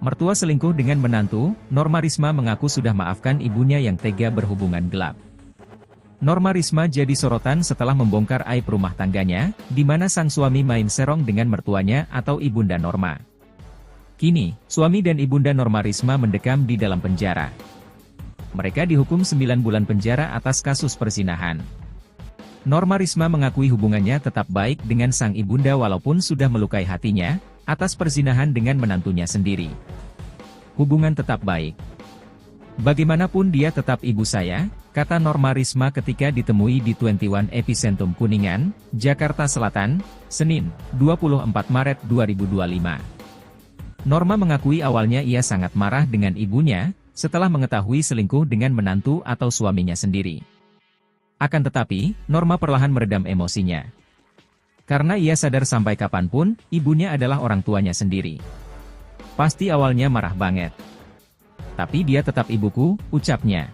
Mertua selingkuh dengan menantu, Norma Risma mengaku sudah maafkan ibunya yang tega berhubungan gelap. Norma Risma jadi sorotan setelah membongkar aib rumah tangganya, di mana sang suami main serong dengan mertuanya atau ibunda Norma. Kini, suami dan ibunda Norma Risma mendekam di dalam penjara. Mereka dihukum 9 bulan penjara atas kasus perzinahan. Norma Risma mengakui hubungannya tetap baik dengan sang ibunda walaupun sudah melukai hatinya, atas perzinahan dengan menantunya sendiri. Hubungan tetap baik. Bagaimanapun dia tetap ibu saya, kata Norma Risma ketika ditemui di 21 Epicentrum Kuningan, Jakarta Selatan, Senin, 24 Maret 2025. Norma mengakui awalnya ia sangat marah dengan ibunya, setelah mengetahui selingkuh dengan menantu atau suaminya sendiri. Akan tetapi, Norma perlahan meredam emosinya. Karena ia sadar sampai kapanpun, ibunya adalah orang tuanya sendiri. Pasti awalnya marah banget. Tapi dia tetap ibuku, ucapnya.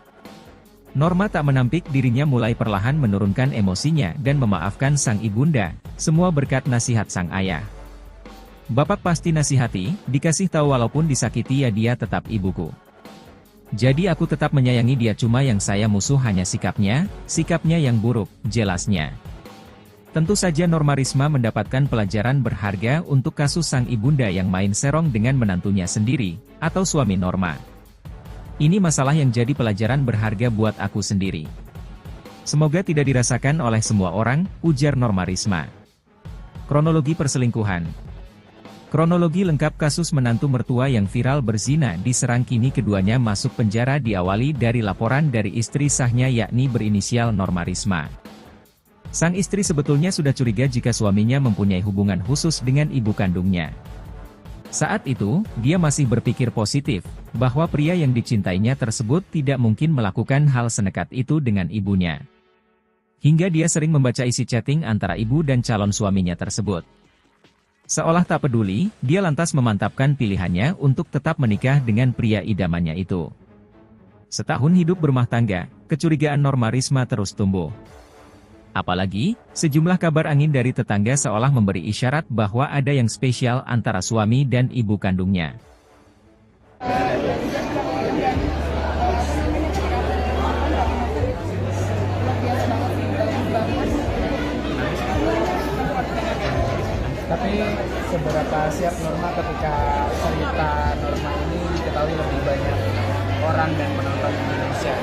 Norma tak menampik dirinya mulai perlahan menurunkan emosinya dan memaafkan sang ibunda, semua berkat nasihat sang ayah. Bapak pasti nasihati, dikasih tahu walaupun disakiti ya dia tetap ibuku. Jadi aku tetap menyayangi dia cuma yang saya musuh hanya sikapnya yang buruk, jelasnya. Tentu saja Norma Risma mendapatkan pelajaran berharga untuk kasus sang ibunda yang main serong dengan menantunya sendiri, atau suami Norma. Ini masalah yang jadi pelajaran berharga buat aku sendiri. Semoga tidak dirasakan oleh semua orang, ujar Norma Risma. Kronologi perselingkuhan. Kronologi lengkap kasus menantu mertua yang viral berzina diserang kini keduanya masuk penjara diawali dari laporan dari istri sahnya yakni berinisial Norma Risma. Sang istri sebetulnya sudah curiga jika suaminya mempunyai hubungan khusus dengan ibu kandungnya. Saat itu, dia masih berpikir positif, bahwa pria yang dicintainya tersebut tidak mungkin melakukan hal senekat itu dengan ibunya. Hingga dia sering membaca isi chatting antara ibu dan calon suaminya tersebut. Seolah tak peduli, dia lantas memantapkan pilihannya untuk tetap menikah dengan pria idamannya itu. Setahun hidup berumah tangga, kecurigaan Norma Risma terus tumbuh. Apalagi, sejumlah kabar angin dari tetangga seolah memberi isyarat bahwa ada yang spesial antara suami dan ibu kandungnya. Tapi seberapa siap Norma ketika cerita Norma ini diketahui lebih banyak orang dan penonton Indonesia?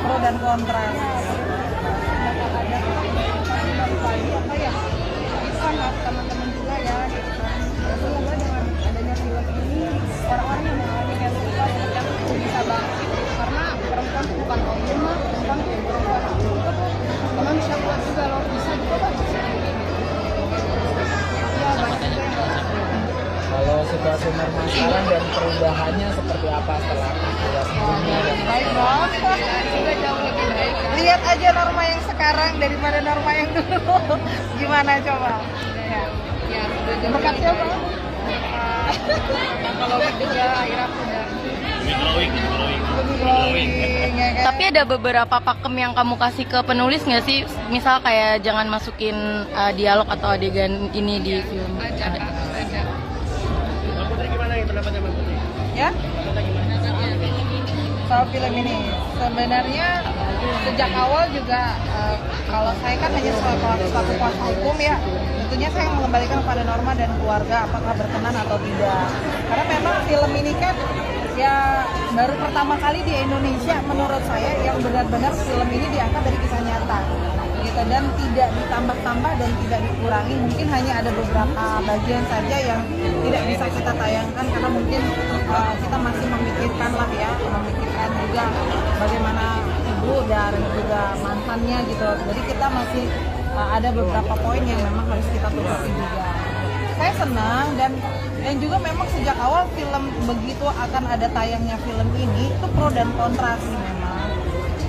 Pro dan kontra. Ada teman-teman juga ya, gitu kan. Semoga dengan adanya film ini orang-orang yang mengalami kayak kita seperti aku bisa bangkit, karena perempuan itu bukan objek, perempuan itu perempuan itu manusia kuat juga loh, bisa juga bagus sendiri. Ya banyak juga yang Kalau situasi Norma sekarang dan perubahannya seperti apa setelah peristiwa sebelumnya? baik dong, sudah jauh lebih baik. Lihat aja Norma yang sekarang daripada Norma yang dulu. Gimana coba? Ya berkat siapa? Kalau juga akhirnya udah lebih glowing, ya kan? Tapi ada beberapa pakem yang kamu kasih ke penulis nggak sih? Misal kayak jangan masukin dialog atau adegan ini di film. Ada. Ya? Soal film ini, sebenarnya sejak awal juga kalau saya kan hanya selaku kuasa hukum ya, tentunya saya mengembalikan kepada Norma dan keluarga apakah berkenan atau tidak. Karena memang film ini kan ya baru pertama kali di Indonesia menurut saya yang benar-benar film ini diangkat dari kisah nyata gitu, dan tidak ditambah-tambah dan tidak dikurangi. Mungkin hanya ada beberapa bagian saja yang tidak bisa kita tayangkan karena mungkin kita masih memikirkan juga bagaimana ibu dan juga mantannya gitu. Jadi kita masih ada beberapa poin yang memang harus kita tutupi juga. Saya senang dan juga memang sejak awal film begitu akan ada tayangnya film ini itu pro dan kontra sih memang.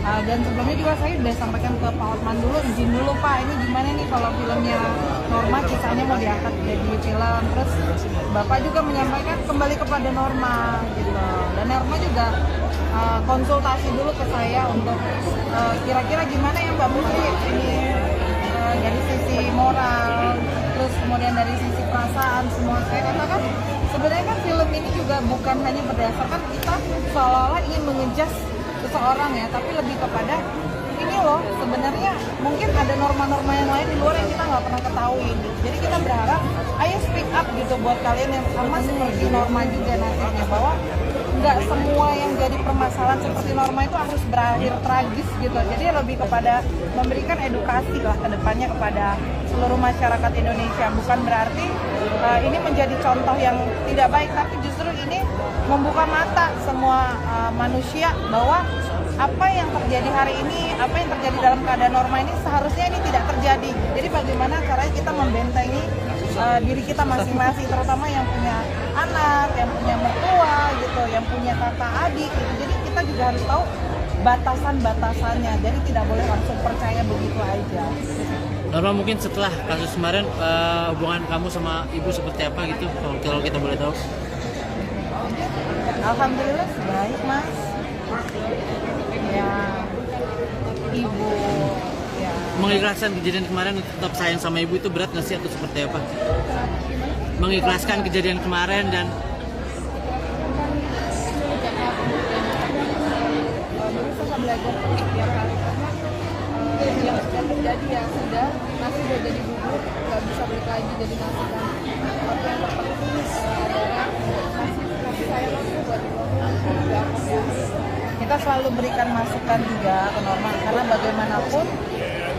Dan sebelumnya juga saya sudah sampaikan ke Pak Otman dulu, izin dulu Pak, ini gimana nih kalau filmnya Norma kisahnya mau diangkat jadi film. Terus Bapak juga menyampaikan kembali kepada Norma gitu. Dan Norma juga konsultasi dulu ke saya untuk kira-kira gimana ya Mbak Putri ini dari sisi moral terus kemudian dari sisi perasaan semua. Saya katakan sebenarnya kan film ini juga bukan hanya berdasarkan kita seolah-olah ingin mengejas seseorang ya, tapi lebih kepada ini loh sebenarnya mungkin ada norma-norma yang lain di luar yang kita nggak pernah ketahui gitu. Jadi kita berharap ayo speak up gitu buat kalian yang sama seperti Norma juga nantinya, bahwa nggak semua yang jadi permasalahan seperti Norma itu harus berakhir tragis gitu. Jadi lebih kepada memberikan edukasi lah ke depannya kepada seluruh masyarakat Indonesia. Bukan berarti ini menjadi contoh yang tidak baik, tapi justru ini membuka mata semua manusia bahwa apa yang terjadi hari ini, apa yang terjadi dalam keadaan Norma ini seharusnya ini tidak terjadi. Jadi bagaimana caranya kita membentengi diri kita masing-masing, terutama yang punya anak, yang punya mertua gitu, yang punya kakak adik gitu. Jadi kita juga harus tahu batasan-batasannya. Jadi tidak boleh langsung percaya begitu aja. Norma, mungkin setelah kasus kemarin hubungan kamu sama ibu seperti apa gitu, kalau kita boleh tahu? Alhamdulillah baik mas. Ya, ibu ya. Mengikhlaskan kejadian kemarin untuk tetap sayang sama ibu itu berat nggak sih atau seperti apa? Mengikhlaskan kejadian kemarin dan berusaha belajar setiap hari karena yang sudah terjadi ya sudah, nasi udah jadi bubur, nggak bisa balik lagi jadi nasi kan. Tapi yang terpenting adalah nasi saya itu buat kita selalu berikan masukan juga ke Norma, karena bagaimanapun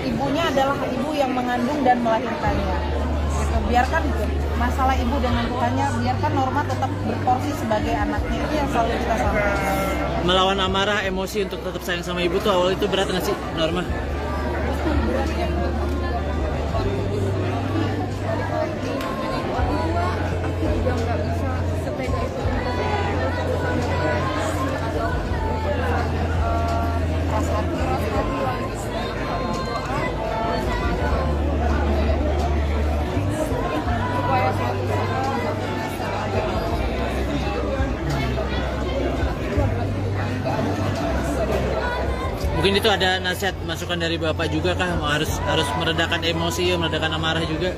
ibunya adalah ibu yang mengandung dan melahirkannya. Gitu. Biarkan masalah ibu dengan Tuhannya, biarkan Norma tetap berporsi sebagai anaknya, itu yang selalu kita sampaikan. melawan amarah, emosi untuk tetap sayang sama ibu tuh awal itu berat nggak sih, Norma? Mungkin itu ada nasihat masukan dari Bapak juga kah, harus meredakan emosi, meredakan amarah juga?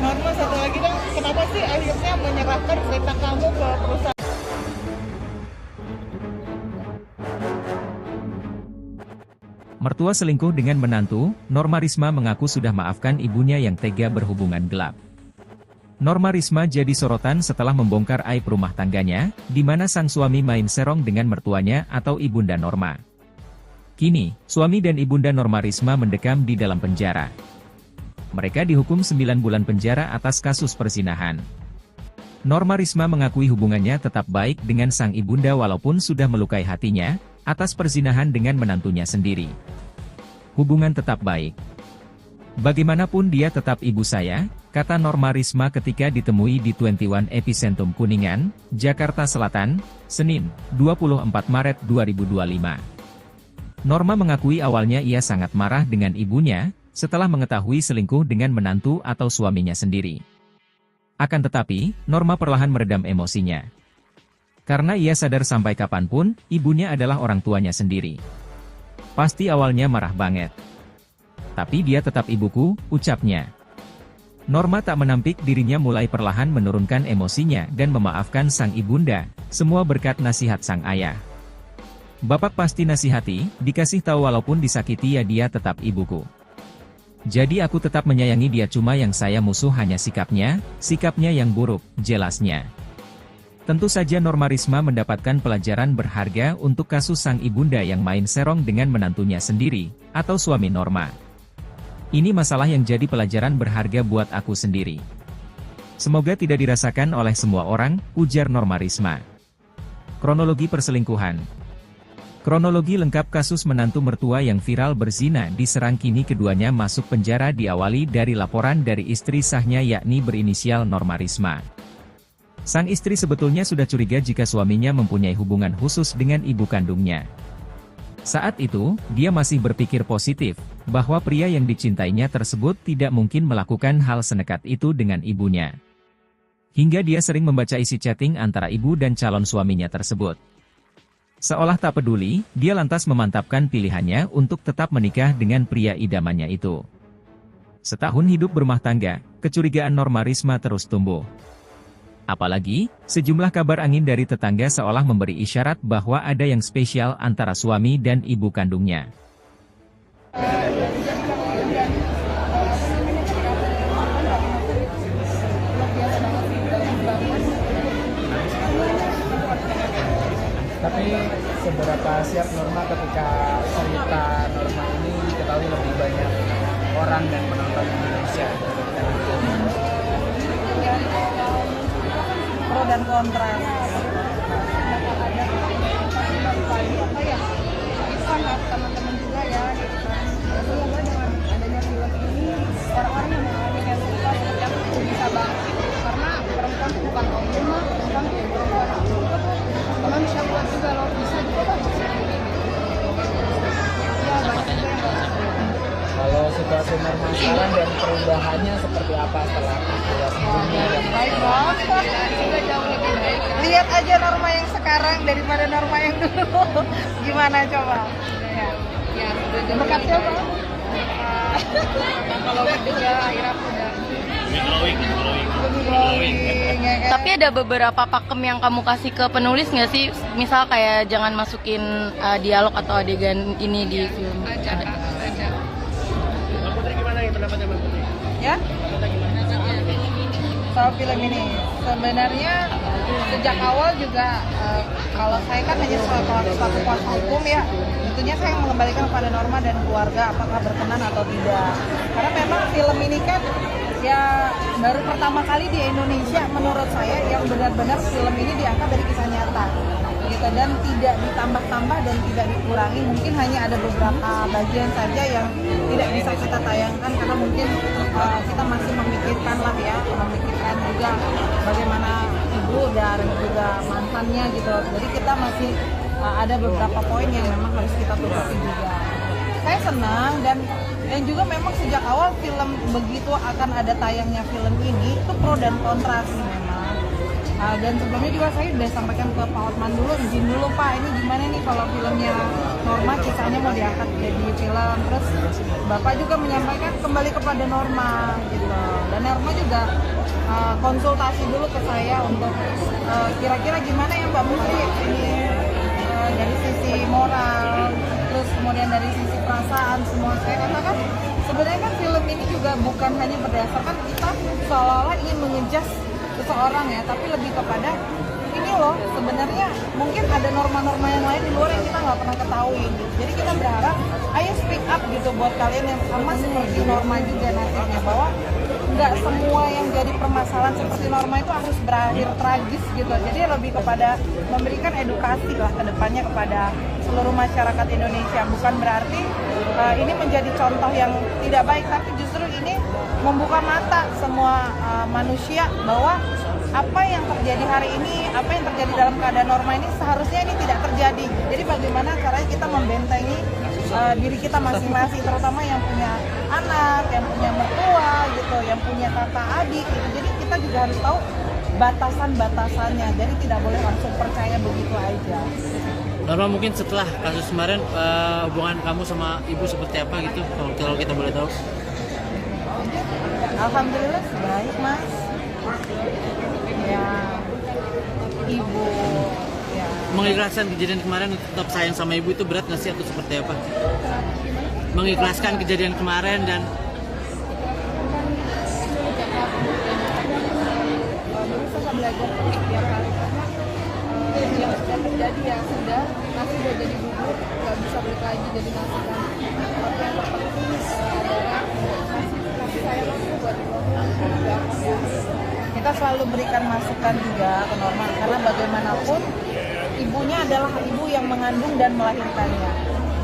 Norma, satu lagi dong, kenapa sih akhirnya menyerahkan cerita kamu ke perusahaan? Mertua selingkuh dengan menantu, Norma Risma mengaku sudah maafkan ibunya yang tega berhubungan gelap. Norma Risma jadi sorotan setelah membongkar aib rumah tangganya, di mana sang suami main serong dengan mertuanya atau ibunda Norma. Kini, suami dan ibunda Norma Risma mendekam di dalam penjara. Mereka dihukum 9 bulan penjara atas kasus perzinahan. Norma Risma mengakui hubungannya tetap baik dengan sang ibunda walaupun sudah melukai hatinya, atas perzinahan dengan menantunya sendiri. Hubungan tetap baik. Bagaimanapun dia tetap ibu saya, kata Norma Risma ketika ditemui di 21 Epicentrum Kuningan, Jakarta Selatan, Senin, 24 Maret 2025. Norma mengakui awalnya ia sangat marah dengan ibunya, setelah mengetahui selingkuh dengan menantu atau suaminya sendiri. Akan tetapi, Norma perlahan meredam emosinya. Karena ia sadar sampai kapanpun, ibunya adalah orang tuanya sendiri. Pasti awalnya marah banget. Tapi dia tetap ibuku, ucapnya. Norma tak menampik dirinya mulai perlahan menurunkan emosinya dan memaafkan sang ibunda, semua berkat nasihat sang ayah. Bapak pasti nasihati, dikasih tahu walaupun disakiti ya dia tetap ibuku. Jadi aku tetap menyayangi dia, cuma yang saya musuh hanya sikapnya yang buruk, jelasnya. Tentu saja Norma Risma mendapatkan pelajaran berharga untuk kasus sang ibunda yang main serong dengan menantunya sendiri, atau suami Norma. Ini masalah yang jadi pelajaran berharga buat aku sendiri. Semoga tidak dirasakan oleh semua orang, ujar Norma Risma. Kronologi perselingkuhan. Kronologi lengkap kasus menantu mertua yang viral berzina diserang, kini keduanya masuk penjara diawali dari laporan dari istri sahnya yakni berinisial Norma Risma. Sang istri sebetulnya sudah curiga jika suaminya mempunyai hubungan khusus dengan ibu kandungnya. Saat itu, dia masih berpikir positif, bahwa pria yang dicintainya tersebut tidak mungkin melakukan hal senekat itu dengan ibunya. Hingga dia sering membaca isi chatting antara ibu dan calon suaminya tersebut. Seolah tak peduli, dia lantas memantapkan pilihannya untuk tetap menikah dengan pria idamannya itu. Setahun hidup berumah tangga, kecurigaan Norma Risma terus tumbuh. Apalagi, sejumlah kabar angin dari tetangga seolah memberi isyarat bahwa ada yang spesial antara suami dan ibu kandungnya. Tapi seberapa siap Norma ketika cerita Norma ini diketahui lebih banyak orang dan penonton Indonesia? Pro dan kontra. Ada teman-teman juga ya, gitu kan. Semoga dengan adanya film ini orang-orang yang mengalami kayak suka seperti aku tuh bisa bangkit, karena perempuan tuh bukan kaum lemah, perempuan tuh perempuan manusia kuat juga loh, bisa juga kan sendiri. Ya banyak juga yang nggak. Kalau situasi Norma sekarang dan perubahannya seperti apa setelah peristiwa sebelumnya? Baik banget, sudah jauh lebih baik. Lihat aja Norma yang sekarang daripada Norma yang dulu. Gimana coba? Ya sudah jauh lebih baik. Kalau juga akhirnya udah lebih glowing. Ya kan? Tapi ada beberapa pakem yang kamu kasih ke penulis nggak sih? Misal kayak jangan masukin dialog atau adegan ini di film. Ada. Ya? Soal film ini sebenarnya sejak awal juga kalau saya kan hanya suatu kuasa hukum ya, tentunya saya mengembalikan kepada Norma dan keluarga apakah berkenan atau tidak, karena memang film ini kan ya baru pertama kali di Indonesia menurut saya yang benar-benar film ini diangkat dari kisah nyata gitu, dan tidak ditambah-tambah dan tidak dikurangi. Mungkin hanya ada beberapa bagian saja yang tidak bisa kita tayangkan karena mungkin kita masih memikirkan juga bagaimana ibu dan juga mantannya gitu, jadi kita masih ada beberapa poin yang memang harus kita tutupi juga. Saya senang dan juga memang sejak awal film begitu akan ada tayangnya film ini itu pro dan kontra sih memang. Dan sebelumnya juga saya sudah sampaikan ke Pak Hotman dulu, izin dulu Pak, ini gimana nih kalau filmnya Norma kisahnya mau diangkat jadi film. Terus Bapak juga menyampaikan kembali kepada Norma gitu. Dan Norma juga konsultasi dulu ke saya untuk kira-kira gimana ya Mbak Putri ini dari sisi moral, terus kemudian dari sisi perasaan semua. Saya katakan sebenarnya kan film ini juga bukan hanya berdasarkan kita seolah-olah ingin mengejas seseorang ya, tapi lebih kepada ini loh sebenarnya mungkin ada norma-norma yang lain di luar yang kita nggak pernah ketahui gitu. Jadi kita berharap ayo speak up gitu buat kalian yang sama seperti Norma juga nantinya, bahwa nggak semua yang jadi permasalahan seperti Norma itu harus berakhir tragis gitu. Jadi lebih kepada memberikan edukasi lah ke depannya kepada seluruh masyarakat Indonesia. Bukan berarti ini menjadi contoh yang tidak baik, tapi justru ini membuka mata semua manusia bahwa apa yang terjadi hari ini, apa yang terjadi dalam keadaan Norma ini seharusnya ini tidak terjadi. Jadi bagaimana caranya kita membentengi diri kita masing-masing, terutama yang punya anak, yang punya mertua gitu, yang punya kakak adik gitu. Jadi kita juga harus tahu batasan-batasannya. Jadi tidak boleh langsung percaya begitu aja. Norma, mungkin setelah kasus kemarin hubungan kamu sama ibu seperti apa gitu, kalau kita boleh tahu? Alhamdulillah baik Mas. Ya, ibu ya. Mengikhlaskan kejadian kemarin tetap sayang sama ibu itu berat nggak sih atau seperti apa? Mengikhlaskan kejadian kemarin dan berusaha belajar setiap hari karena yang sudah terjadi ya sudah, nasi udah jadi bubur, nggak bisa balik lagi jadi nasi kan. Tapi yang terpenting adalah kasih sayang aku buat keluarga. Kita selalu berikan masukan juga ke Norma karena bagaimanapun ibunya adalah ibu yang mengandung dan melahirkannya.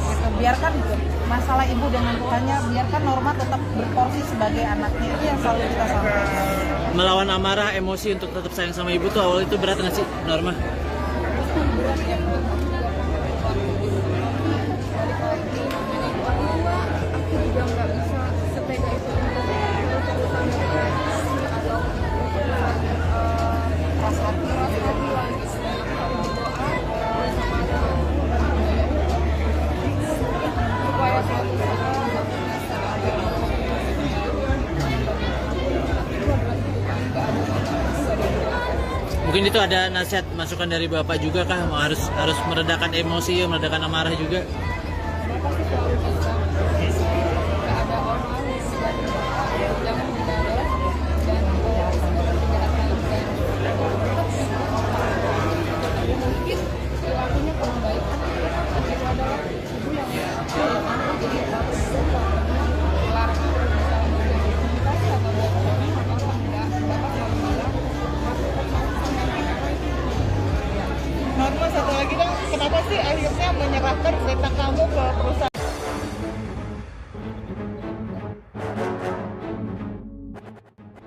Gitu. Biarkan gitu. masalah ibu dengan Tuhannya, biarkan Norma tetap berporsi sebagai anaknya, itu yang selalu kita sampaikan. Melawan amarah, emosi untuk tetap sayang sama ibu tuh awal itu berat nggak sih, Norma? Mungkin itu ada nasihat masukan dari Bapak juga kah? Harus meredakan emosi, meredakan amarah juga. Norma, satu lagi dong, kenapa sih akhirnya menyerahkan cerita kamu ke perusahaan?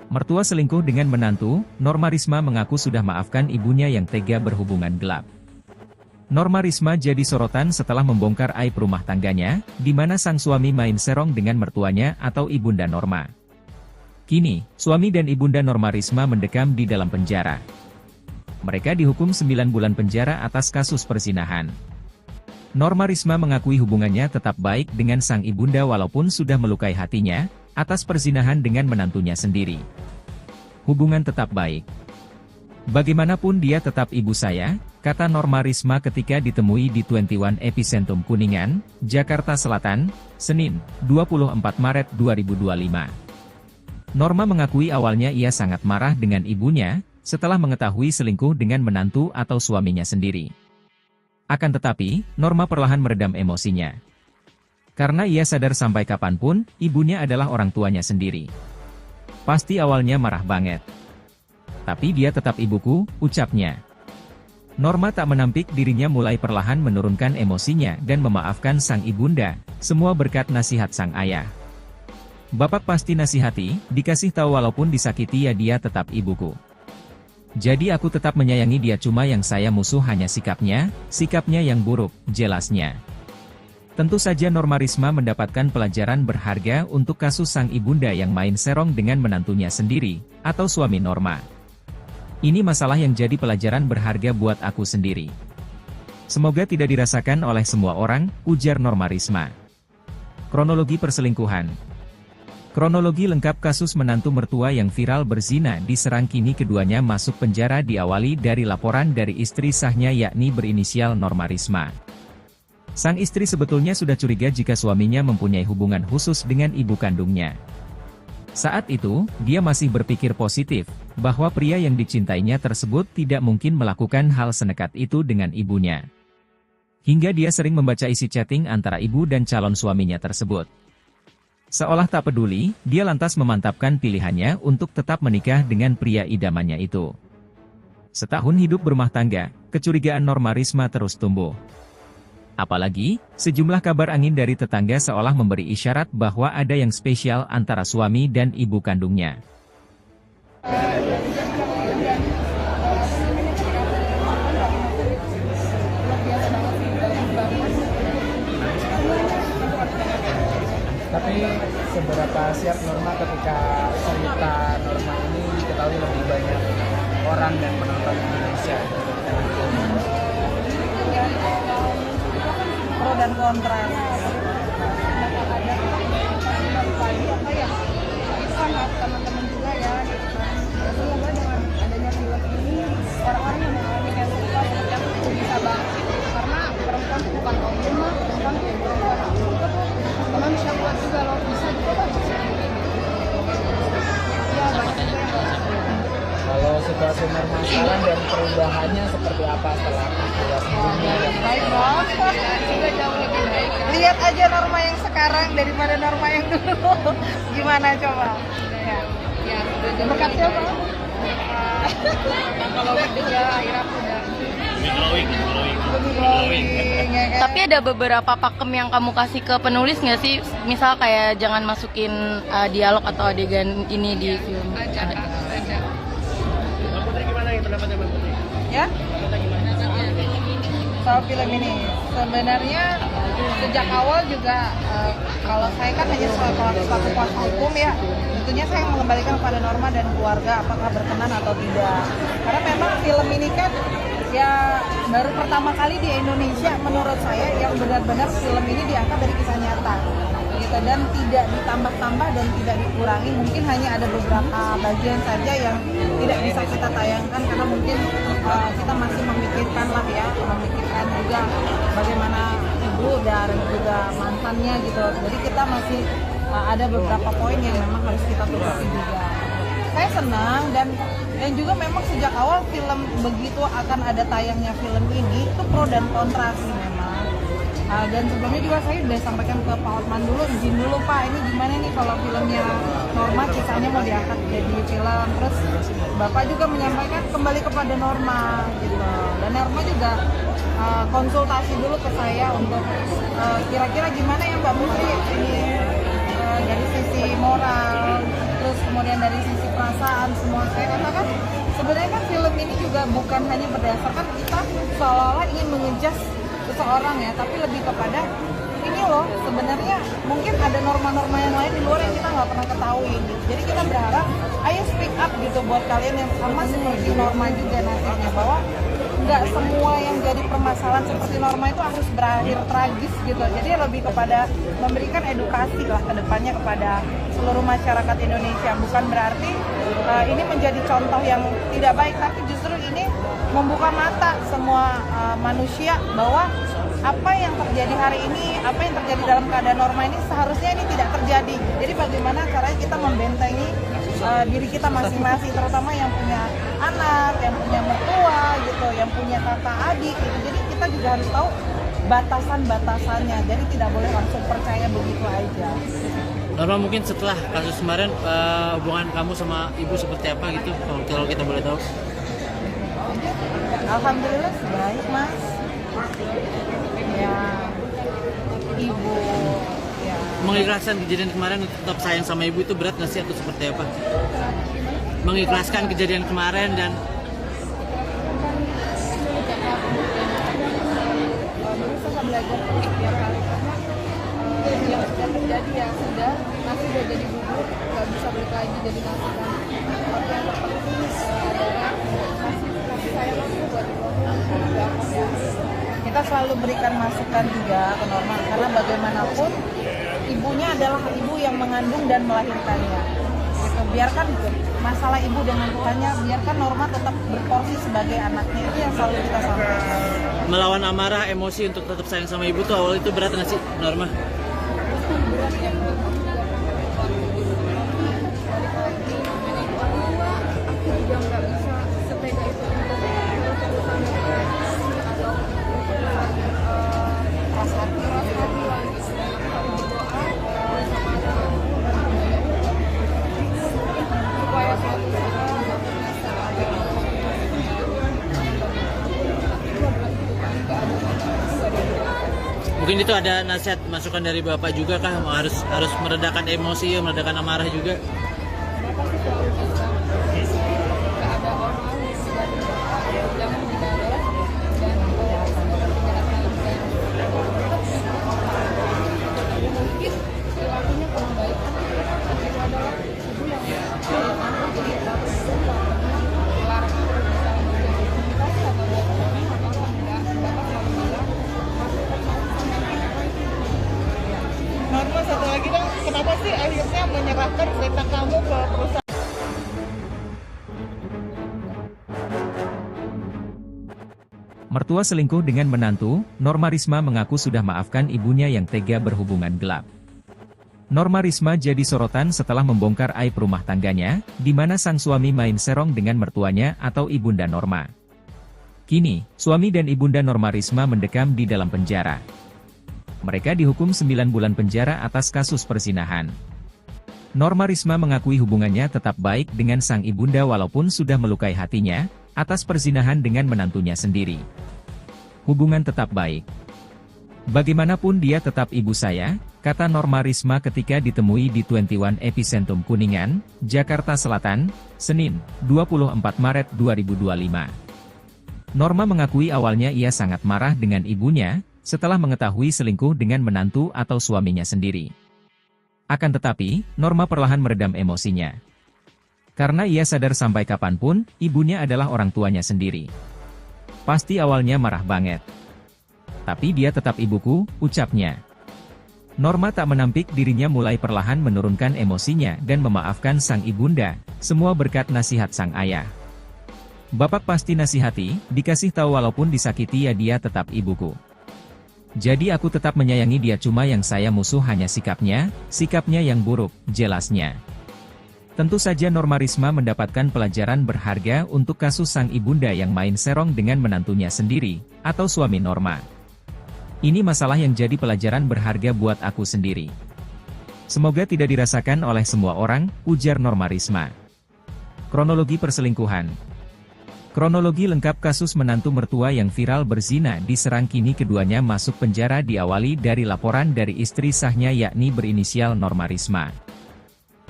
Mertua selingkuh dengan menantu, Norma Risma mengaku sudah maafkan ibunya yang tega berhubungan gelap. Norma Risma jadi sorotan setelah membongkar aib rumah tangganya, di mana sang suami main serong dengan mertuanya atau ibunda Norma. Kini, suami dan ibunda Norma Risma mendekam di dalam penjara. Mereka dihukum 9 bulan penjara atas kasus perzinahan. Norma Risma mengakui hubungannya tetap baik dengan sang ibunda walaupun sudah melukai hatinya, atas perzinahan dengan menantunya sendiri. Hubungan tetap baik. Bagaimanapun dia tetap ibu saya, kata Norma Risma ketika ditemui di 21 Epicentrum Kuningan, Jakarta Selatan, Senin, 24 Maret 2025. Norma mengakui awalnya ia sangat marah dengan ibunya, setelah mengetahui selingkuh dengan menantu atau suaminya sendiri. Akan tetapi, Norma perlahan meredam emosinya. Karena ia sadar sampai kapanpun, ibunya adalah orang tuanya sendiri. Pasti awalnya marah banget. Tapi dia tetap ibuku, ucapnya. Norma tak menampik dirinya mulai perlahan menurunkan emosinya dan memaafkan sang ibunda, semua berkat nasihat sang ayah. Bapak pasti nasihati, dikasih tahu walaupun disakiti ya dia tetap ibuku. Jadi aku tetap menyayangi dia, cuma yang saya musuh hanya sikapnya yang buruk, jelasnya. Tentu saja Norma Risma mendapatkan pelajaran berharga untuk kasus sang ibunda yang main serong dengan menantunya sendiri, atau suami Norma. Ini masalah yang jadi pelajaran berharga buat aku sendiri. Semoga tidak dirasakan oleh semua orang, ujar Norma Risma. Kronologi perselingkuhan. Kronologi lengkap kasus menantu mertua yang viral berzina diserang, kini keduanya masuk penjara diawali dari laporan dari istri sahnya yakni berinisial Norma Risma. Sang istri sebetulnya sudah curiga jika suaminya mempunyai hubungan khusus dengan ibu kandungnya. Saat itu, dia masih berpikir positif, bahwa pria yang dicintainya tersebut tidak mungkin melakukan hal senekat itu dengan ibunya. Hingga dia sering membaca isi chatting antara ibu dan calon suaminya tersebut. Seolah tak peduli, dia lantas memantapkan pilihannya untuk tetap menikah dengan pria idamannya itu. Setahun hidup berumah tangga, kecurigaan Norma Risma terus tumbuh. Apalagi, sejumlah kabar angin dari tetangga seolah memberi isyarat bahwa ada yang spesial antara suami dan ibu kandungnya. Tapi seberapa siap Norma ketika cerita Norma ini diketahui lebih banyak orang dan penonton Indonesia? Pro dan kontra. Sangat teman-teman juga ya. Semoga dengan adanya film ini orang-orang yang mengalami cancer itu bisa bangkit, karena perempuan itu bukan kaum lemah, perempuan itu perempuan teman bisa kuat juga loh, bisa juga bagus. Ya banyak juga yang Kalau situasi Norma sekarang dan perubahannya seperti apa setelah peristiwa sebelumnya? baik dong, sudah jauh lebih baik. Lihat aja Norma yang sekarang daripada Norma yang dulu. Gimana coba? Ya, berkat siapa? Kalau juga akhirnya udah Glowing. lebih glowing ya kan. Tapi ada beberapa pakem yang kamu kasih ke penulis nggak sih? Misal kayak jangan masukin dialog atau adegan ini di film. Ada. Mbak Putri gimana nih pendapatnya Mbak Putri? Ya? Soal film ini sebenarnya sejak awal juga kalau saya kan hanya selaku kuasa hukum ya, tentunya saya mengembalikan kepada norma dan keluarga apakah berkenan atau tidak. Karena memang film ini kan ya baru pertama kali di Indonesia menurut saya yang benar-benar film ini diangkat dari kisah nyata gitu, dan tidak ditambah-tambah dan tidak dikurangi. Mungkin hanya ada beberapa bagian saja yang tidak bisa kita tayangkan karena mungkin kita masih memikirkan juga bagaimana ibu dan juga mantannya gitu. Jadi kita masih ada beberapa poin yang memang harus kita tutupi juga. Saya senang dan juga memang sejak awal film begitu akan ada tayangnya film ini itu pro dan kontra sih memang. Dan sebelumnya juga saya sudah sampaikan ke Pak Hotman dulu, izin dulu Pak, ini gimana nih kalau filmnya Norma kisahnya mau diangkat jadi film. Terus Bapak juga menyampaikan kembali kepada Norma gitu. Dan Norma juga konsultasi dulu ke saya untuk kira-kira gimana ya Mbak Putri ini dari sisi moral, terus kemudian dari sisi perasaan semua. Saya katakan sebenarnya kan film ini juga bukan hanya berdasarkan kita seolah-olah ingin mengejas seseorang ya, tapi lebih kepada ini loh sebenarnya mungkin ada norma-norma yang lain di luar yang kita nggak pernah ketahui gitu. Jadi kita berharap ayo speak up gitu buat kalian yang sama seperti Norma juga nantinya, bahwa nggak semua yang jadi permasalahan seperti Norma itu harus berakhir tragis gitu. Jadi lebih kepada memberikan edukasi lah ke depannya kepada seluruh masyarakat Indonesia. Bukan berarti ini menjadi contoh yang tidak baik, tapi justru ini membuka mata semua manusia bahwa apa yang terjadi hari ini, apa yang terjadi dalam keadaan Norma ini seharusnya ini tidak terjadi. Jadi bagaimana caranya kita membentengi diri kita masing-masing, terutama yang punya anak, yang punya mertua gitu, yang punya kakak adik gitu. Jadi kita juga harus tahu batasan-batasannya. Jadi tidak boleh langsung percaya begitu aja. Norma, mungkin setelah kasus kemarin hubungan kamu sama ibu seperti apa gitu, kalau kita boleh tahu? Alhamdulillah baik Mas. Ya, ibu ya. Mengikhlaskan kejadian kemarin untuk tetap sayang sama ibu itu berat nggak sih atau seperti apa? Mengikhlaskan kejadian kemarin dan berusaha belajar setiap kali karena yang sudah terjadi ya sudah, nasi udah jadi bubur, nggak bisa balik lagi jadi nasi kan. Tapi yang terpenting adalah kasih sayang aku buat ibu aku. Kita selalu berikan masukan juga ke Norma karena bagaimanapun ibunya adalah ibu yang mengandung dan melahirkannya. Gitu. Biarkan masalah ibu dengan Tuhannya, biarkan Norma tetap berporsi sebagai anaknya. Itu yang selalu kita sampaikan. melawan amarah, emosi untuk tetap sayang sama ibu tuh awal itu berat nggak sih, Norma? Berat ya. Aku juga nggak bisa setega itu untuk Mungkin itu ada nasihat masukan dari Bapak juga kah, harus meredakan emosi, meredakan amarah juga? Norma, satu lagi dong, kenapa sih akhirnya menyerahkan cerita kamu ke perusahaan? Mertua selingkuh dengan menantu, Norma Risma mengaku sudah maafkan ibunya yang tega berhubungan gelap. Norma Risma jadi sorotan setelah membongkar aib rumah tangganya, di mana sang suami main serong dengan mertuanya atau ibunda Norma. Kini, suami dan ibunda Norma Risma mendekam di dalam penjara. Mereka dihukum 9 bulan penjara atas kasus perzinahan. Norma Risma mengakui hubungannya tetap baik dengan sang ibunda walaupun sudah melukai hatinya, atas perzinahan dengan menantunya sendiri. Hubungan tetap baik. Bagaimanapun dia tetap ibu saya, kata Norma Risma ketika ditemui di 21 Epicentrum Kuningan, Jakarta Selatan, Senin, 24 Maret 2025. Norma mengakui awalnya ia sangat marah dengan ibunya, setelah mengetahui selingkuh dengan menantu atau suaminya sendiri. Akan tetapi, Norma perlahan meredam emosinya. Karena ia sadar sampai kapanpun, ibunya adalah orang tuanya sendiri. Pasti awalnya marah banget. Tapi dia tetap ibuku, ucapnya. Norma tak menampik dirinya mulai perlahan menurunkan emosinya dan memaafkan sang ibunda, semua berkat nasihat sang ayah. Bapak pasti nasihati, dikasih tahu walaupun disakiti ya dia tetap ibuku. Jadi aku tetap menyayangi dia, cuma yang saya musuh hanya sikapnya yang buruk, jelasnya. Tentu saja Norma Risma mendapatkan pelajaran berharga untuk kasus sang ibunda yang main serong dengan menantunya sendiri, atau suami Norma. Ini masalah yang jadi pelajaran berharga buat aku sendiri. Semoga tidak dirasakan oleh semua orang, ujar Norma Risma. Kronologi perselingkuhan. Kronologi lengkap kasus menantu mertua yang viral berzina diserang, kini keduanya masuk penjara diawali dari laporan dari istri sahnya yakni berinisial Norma Risma.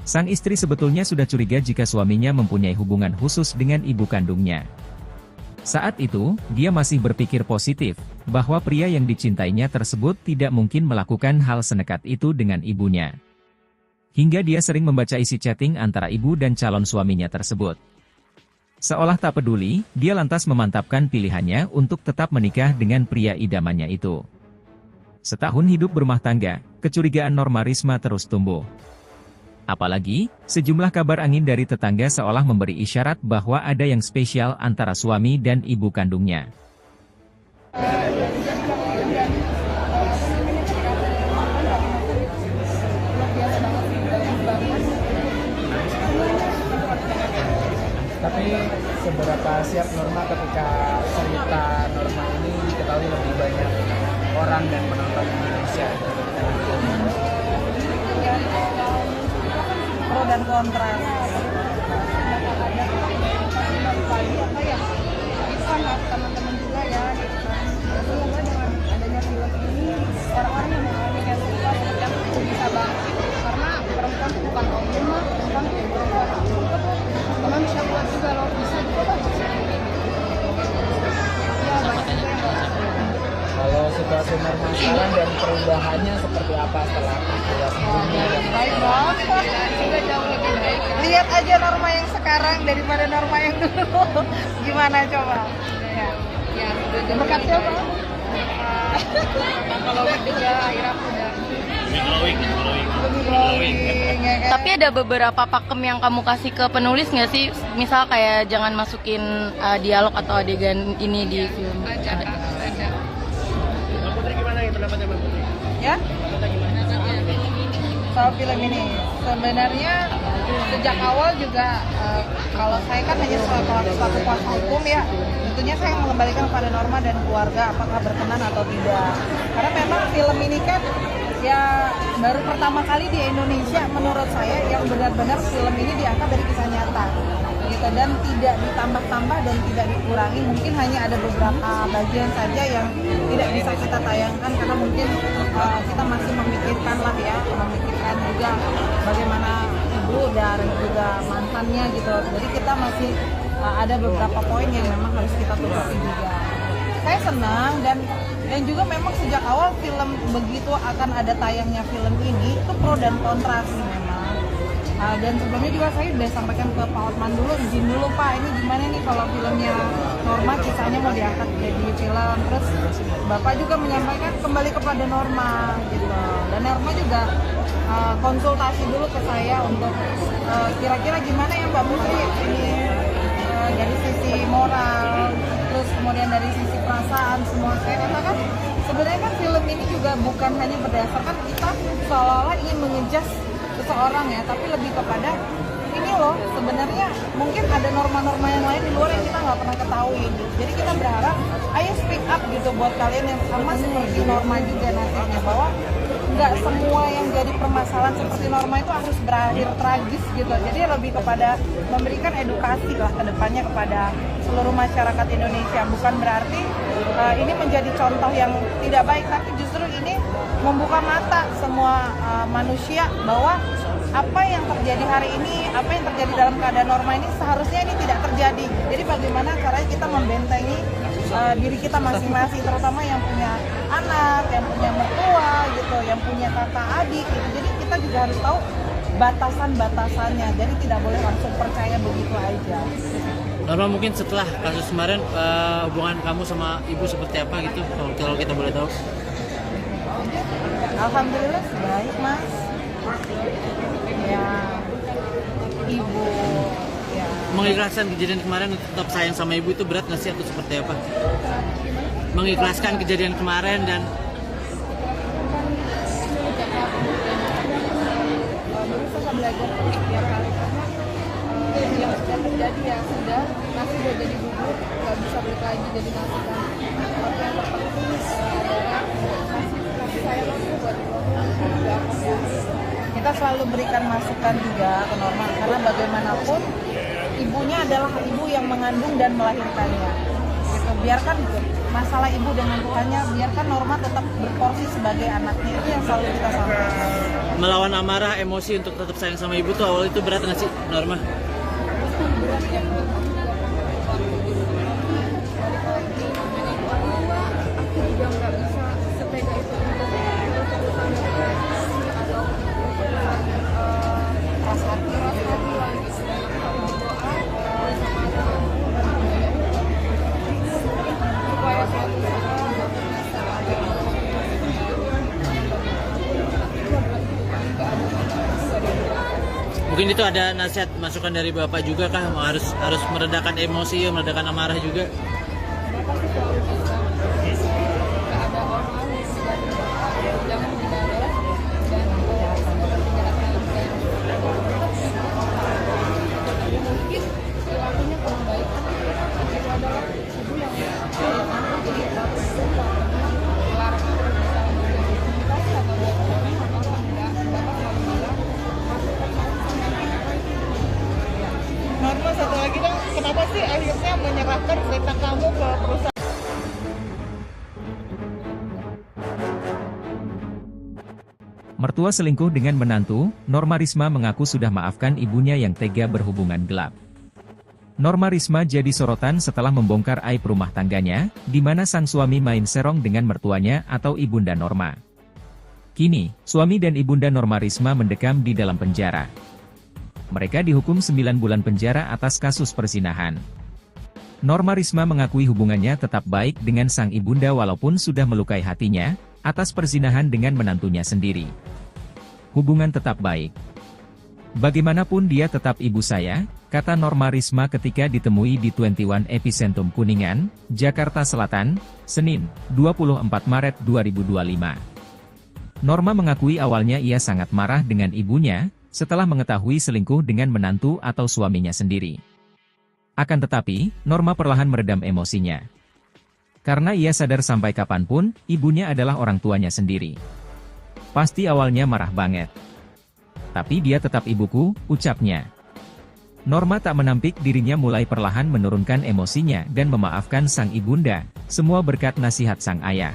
Sang istri sebetulnya sudah curiga jika suaminya mempunyai hubungan khusus dengan ibu kandungnya. Saat itu, dia masih berpikir positif, bahwa pria yang dicintainya tersebut tidak mungkin melakukan hal senekat itu dengan ibunya. Hingga dia sering membaca isi chatting antara ibu dan calon suaminya tersebut. Seolah tak peduli, dia lantas memantapkan pilihannya untuk tetap menikah dengan pria idamannya itu. Setahun hidup berumah tangga, kecurigaan Norma Risma terus tumbuh. Apalagi, sejumlah kabar angin dari tetangga seolah memberi isyarat bahwa ada yang spesial antara suami dan ibu kandungnya. Tapi seberapa siap Norma ketika cerita Norma ini diketahui lebih banyak orang dan penonton Indonesia? Pro dan kontra. Teman-teman juga ya, semoga dengan adanya film ini orang-orang yang mengalami kayak suka yang bisa bangkit, karena perempuan itu bukan objek, perempuan itu perempuan teman bisa buat juga loh, bisa juga bagus ya, banyak juga yang Kalau situasi Norma sekarang dan perubahannya seperti apa setelah peristiwa sebelumnya? baik banget, sudah jauh lebih baik. Lihat aja Norma yang sekarang daripada Norma yang dulu. Gimana coba? Ya berkat siapa? Kalau juga akhirnya udah lebih glowing ya kan? Tapi ada beberapa pakem yang kamu kasih ke penulis nggak sih? Misal kayak jangan masukin dialog atau adegan ini di film. Ada. Ya? Soal film ini, sebenarnya sejak awal juga kalau saya kan hanya suatu kuasa hukum ya, tentunya saya mengembalikan kepada Norma dan keluarga apakah berkenan atau tidak. Karena memang film ini kan ya baru pertama kali di Indonesia menurut saya yang benar-benar film ini diangkat dari kisah nyata gitu, dan tidak ditambah-tambah dan tidak dikurangi. Mungkin hanya ada beberapa bagian saja yang tidak bisa kita tayangkan karena mungkin kita masih memikirkan juga bagaimana ibu dan juga mantannya gitu. Jadi kita masih ada beberapa poin yang memang harus kita tutupi juga. Saya senang dan juga memang sejak awal film begitu akan ada tayangnya film ini itu pro dan kontra sih memang. Dan sebelumnya juga saya sudah sampaikan ke Pak Otman dulu, izin dulu Pak, ini gimana nih kalau filmnya Norma kisahnya mau diangkat jadi film. Terus Bapak juga menyampaikan kembali kepada Norma gitu. Dan Norma juga konsultasi dulu ke saya untuk kira-kira gimana ya Mbak Putri ini dari sisi moral, terus kemudian dari sisi perasaan semua. Saya katakan sebenarnya kan film ini juga bukan hanya berdasarkan kita seolah-olah ingin mengejas seseorang ya, tapi lebih kepada ini loh sebenarnya mungkin ada norma-norma yang lain di luar yang kita nggak pernah ketahui gitu. Jadi kita berharap ayo speak up gitu buat kalian yang sama seperti Norma juga nantinya, bahwa nggak semua yang jadi permasalahan seperti Norma itu harus berakhir tragis gitu. Jadi lebih kepada memberikan edukasi lah ke depannya kepada seluruh masyarakat Indonesia. Bukan berarti ini menjadi contoh yang tidak baik, tapi justru ini membuka mata semua manusia bahwa apa yang terjadi hari ini, apa yang terjadi dalam keadaan Norma ini seharusnya ini tidak terjadi. Jadi bagaimana caranya kita membentengi diri kita masing-masing, terutama yang punya anak, yang punya mertua gitu, yang punya kakak adik gitu. Jadi kita juga harus tahu batasan-batasannya. Jadi tidak boleh langsung percaya begitu aja. Norma, mungkin setelah kasus kemarin hubungan kamu sama ibu seperti apa gitu, kalau kita boleh tahu? Alhamdulillah baik, Mas. Ya, ibu ya. Mengikhlaskan kejadian kemarin untuk tetap sayang sama ibu itu berat nggak sih atau seperti apa? Mengikhlaskan kejadian kemarin dan berusaha belajar setiap kali karena yang sudah terjadi ya sudah, nasi udah jadi bubur, nggak bisa balik lagi jadi nasi kan. Tapi yang terpenting adalah kasih sayang itu buat keluarga. Kita selalu berikan masukan juga ke Norma karena bagaimanapun ibunya adalah ibu yang mengandung dan melahirkannya. Gitu. Biarkan masalah ibu dengan Tuhannya, biarkan Norma tetap berporsi sebagai anaknya, itu yang selalu kita sampaikan. melawan amarah, emosi untuk tetap sayang sama ibu tuh awal itu berat nggak sih, Norma? Mungkin itu ada nasihat masukan dari Bapak juga kah, harus meredakan emosi, meredakan amarah juga? Norma, satu lagi dong, kenapa sih akhirnya menyerahkan cerita kamu ke perusahaan? Mertua selingkuh dengan menantu, Norma Risma mengaku sudah maafkan ibunya yang tega berhubungan gelap. Norma Risma jadi sorotan setelah membongkar aib rumah tangganya, di mana sang suami main serong dengan mertuanya atau ibunda Norma. Kini, suami dan ibunda Norma Risma mendekam di dalam penjara. Mereka dihukum 9 bulan penjara atas kasus perzinahan. Norma Risma mengakui hubungannya tetap baik dengan sang ibunda walaupun sudah melukai hatinya, atas perzinahan dengan menantunya sendiri. Hubungan tetap baik. Bagaimanapun dia tetap ibu saya, kata Norma Risma ketika ditemui di 21 Epicentrum Kuningan, Jakarta Selatan, Senin, 24 Maret 2025. Norma mengakui awalnya ia sangat marah dengan ibunya, setelah mengetahui selingkuh dengan menantu atau suaminya sendiri. Akan tetapi, Norma perlahan meredam emosinya. Karena ia sadar sampai kapanpun, ibunya adalah orang tuanya sendiri. Pasti awalnya marah banget. Tapi dia tetap ibuku, ucapnya. Norma tak menampik dirinya mulai perlahan menurunkan emosinya dan memaafkan sang ibunda, semua berkat nasihat sang ayah.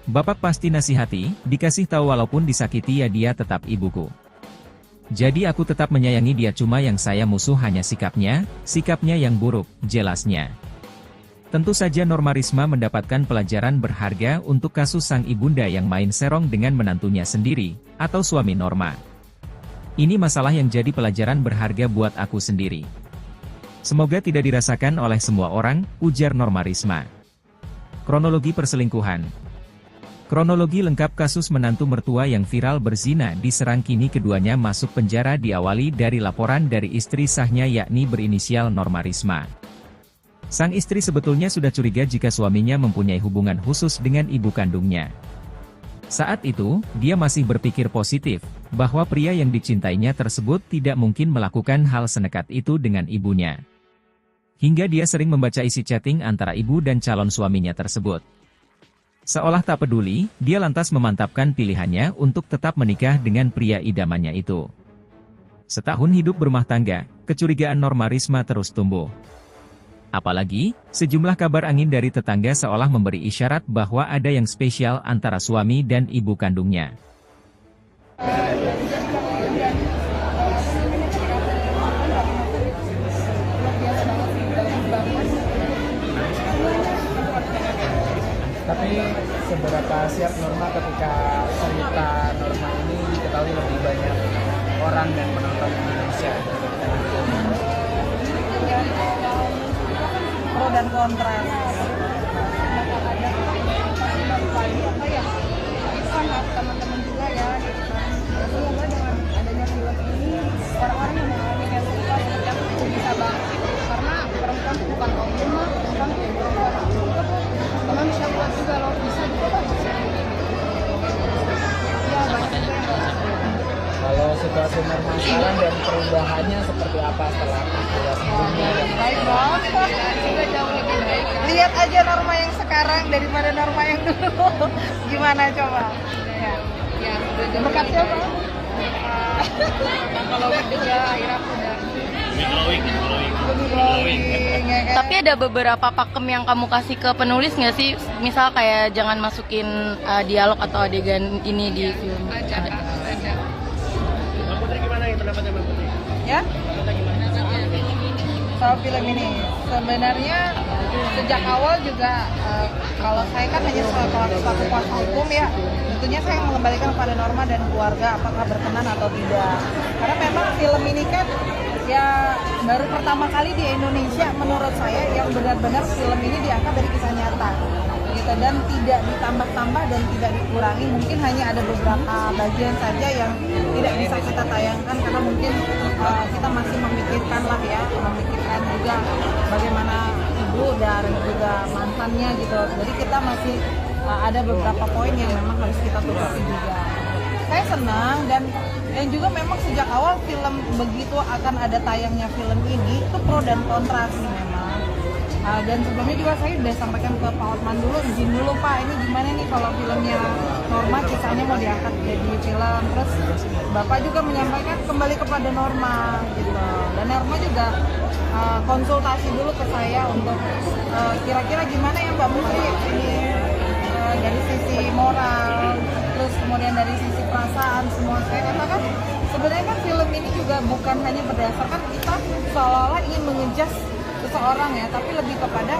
Bapak pasti nasihati, dikasih tahu walaupun disakiti ya dia tetap ibuku. Jadi aku tetap menyayangi dia, cuma yang saya musuh hanya sikapnya yang buruk, jelasnya. Tentu saja Norma Risma mendapatkan pelajaran berharga untuk kasus sang ibunda yang main serong dengan menantunya sendiri, atau suami Norma. Ini masalah yang jadi pelajaran berharga buat aku sendiri. Semoga tidak dirasakan oleh semua orang, ujar Norma Risma. Kronologi perselingkuhan. Kronologi lengkap kasus menantu mertua yang viral berzina diserang, kini keduanya masuk penjara diawali dari laporan dari istri sahnya yakni berinisial Norma Risma. Sang istri sebetulnya sudah curiga jika suaminya mempunyai hubungan khusus dengan ibu kandungnya. Saat itu, dia masih berpikir positif, bahwa pria yang dicintainya tersebut tidak mungkin melakukan hal senekat itu dengan ibunya. Hingga dia sering membaca isi chatting antara ibu dan calon suaminya tersebut. Seolah tak peduli, dia lantas memantapkan pilihannya untuk tetap menikah dengan pria idamannya itu. Setahun hidup berumah tangga, kecurigaan Norma Risma terus tumbuh. Apalagi, sejumlah kabar angin dari tetangga seolah memberi isyarat bahwa ada yang spesial antara suami dan ibu kandungnya. Tapi seberapa siap Norma ketika cerita Norma ini diketahui lebih banyak orang dan penonton Indonesia? Pro dan kontra. Ada teman-teman juga ya. Semoga dengan adanya film ini orang-orang yang mengalami cancel culture itu bisa bangkit, karena perempuan itu bukan kaum lemah, perempuan itu teman siapa juga loh bisa juga bagus. Ya banyak juga yang nggak. Kalau situasi Norma sekarang dan perubahannya seperti apa setelah peristiwa sebelumnya? Baik dong. Juga jauh lebih baik. Lihat aja Norma yang sekarang daripada Norma yang dulu. Gimana coba? Ya, berkat siapa? Kalau juga akhirnya udah. Tapi ada beberapa pakem yang kamu kasih ke penulis nggak sih? Misal kayak jangan masukin dialog atau adegan ini di film. Ada. Ya? Soal film ini, sebenarnya sejak awal juga kalau saya kan hanya selaku kuasa hukum ya, tentunya saya mengembalikan kepada Norma dan keluarga apakah berkenan atau tidak. Karena memang film ini kan ya baru pertama kali di Indonesia menurut saya yang benar-benar film ini diangkat dari kisah nyata gitu, dan tidak ditambah-tambah dan tidak dikurangi. Mungkin hanya ada beberapa bagian saja yang tidak bisa kita tayangkan karena mungkin kita masih memikirkan juga bagaimana ibu dan juga mantannya gitu. Jadi kita masih ada beberapa poin yang memang harus kita tutupi juga. Saya senang dan juga memang sejak awal film begitu akan ada tayangnya film ini itu pro dan kontra sih memang. Dan sebelumnya juga saya udah sampaikan ke Pak Otman dulu, izin dulu Pak, ini gimana nih kalau filmnya Norma kisahnya mau diangkat jadi film. Terus Bapak juga menyampaikan kembali kepada Norma gitu. Dan Norma juga konsultasi dulu ke saya untuk kira-kira gimana ya Mbak Putri ini dari sisi moral, terus kemudian dari sisi perasaan semua. Saya katakan sebenarnya kan film ini juga bukan hanya berdasarkan kita seolah-olah ingin mengejas seseorang ya, tapi lebih kepada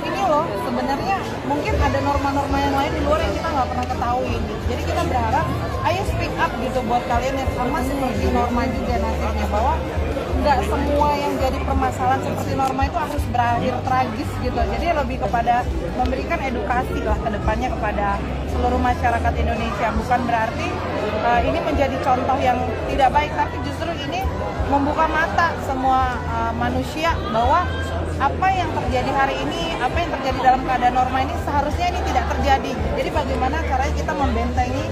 ini loh sebenarnya mungkin ada norma-norma yang lain di luar yang kita nggak pernah ketahui gitu. Jadi kita berharap ayo speak up gitu buat kalian yang sama seperti Norma juga nasibnya, bahwa nggak semua yang jadi permasalahan seperti Norma itu harus berakhir tragis gitu. Jadi lebih kepada memberikan edukasi lah ke depannya kepada seluruh masyarakat Indonesia. Bukan berarti ini menjadi contoh yang tidak baik, tapi justru ini membuka mata semua manusia bahwa apa yang terjadi hari ini, apa yang terjadi dalam keadaan Norma ini seharusnya ini tidak terjadi. Jadi bagaimana caranya kita membentengi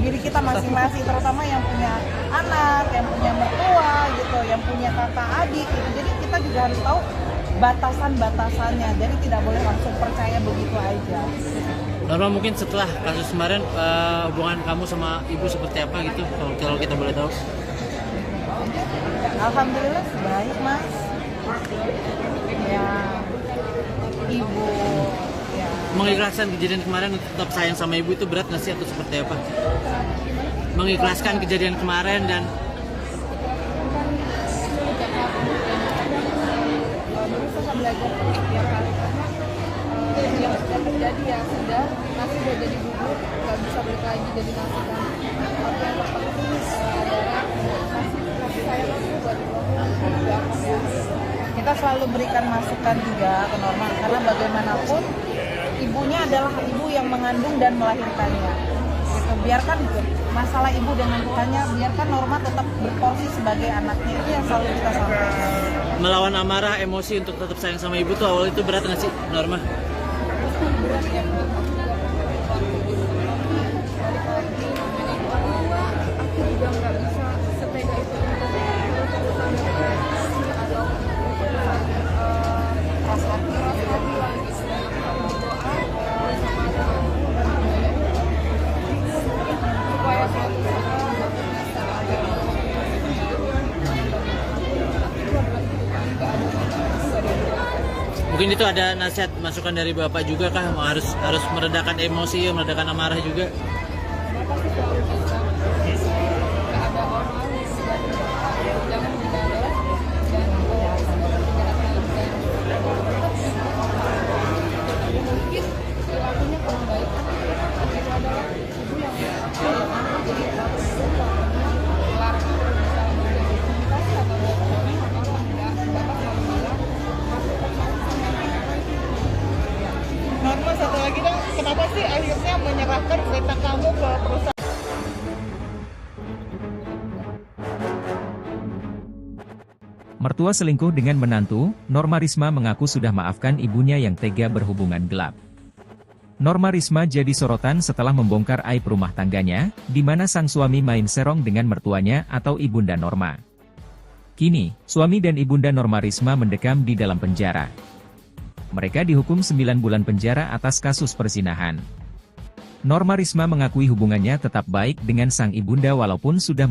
diri kita masing-masing, terutama yang punya anak, yang punya mertua gitu, yang punya kakak adik gitu. Jadi kita juga harus tahu batasan-batasannya. Jadi tidak boleh langsung percaya begitu aja. Norma, mungkin setelah kasus kemarin hubungan kamu sama ibu seperti apa gitu, kalau kita boleh tahu? Alhamdulillah baik Mas. Ya, ibu ya. Mengikhlaskan kejadian kemarin untuk tetap sayang sama ibu itu berat nggak sih atau seperti apa? Mengikhlaskan kejadian kemarin dan berusaha belajar ya kan, karena yang sudah terjadi ya sudah, nasi udah jadi bubur, nggak bisa balik lagi jadi nasi kan. Tapi yang terpenting adalah kasih sayang aku buat Allah. Kita selalu berikan masukan juga ke Norma, karena bagaimanapun ibunya adalah ibu yang mengandung dan melahirkannya. Gitu. Biarkan masalah ibu dengan Tuhannya, biarkan Norma tetap berporsi sebagai anaknya. Itu yang selalu kita sampaikan. melawan amarah, emosi untuk tetap sayang sama ibu tuh awal itu berat nggak sih, Norma? Mungkin itu ada nasihat masukan dari Bapak juga kah? Harus meredakan emosi, meredakan amarah juga. Norma, satu lagi dong, kenapa sih akhirnya menyerahkan kereta kamu ke perusahaan? Mertua selingkuh dengan menantu, Norma Risma mengaku sudah maafkan ibunya yang tega berhubungan gelap. Norma Risma jadi sorotan setelah membongkar aib rumah tangganya, di mana sang suami main serong dengan mertuanya atau ibunda Norma. Kini, suami dan ibunda Norma Risma mendekam di dalam penjara. Mereka dihukum 9 bulan penjara atas kasus perzinahan. Norma Risma mengakui hubungannya tetap baik dengan sang ibunda walaupun sudah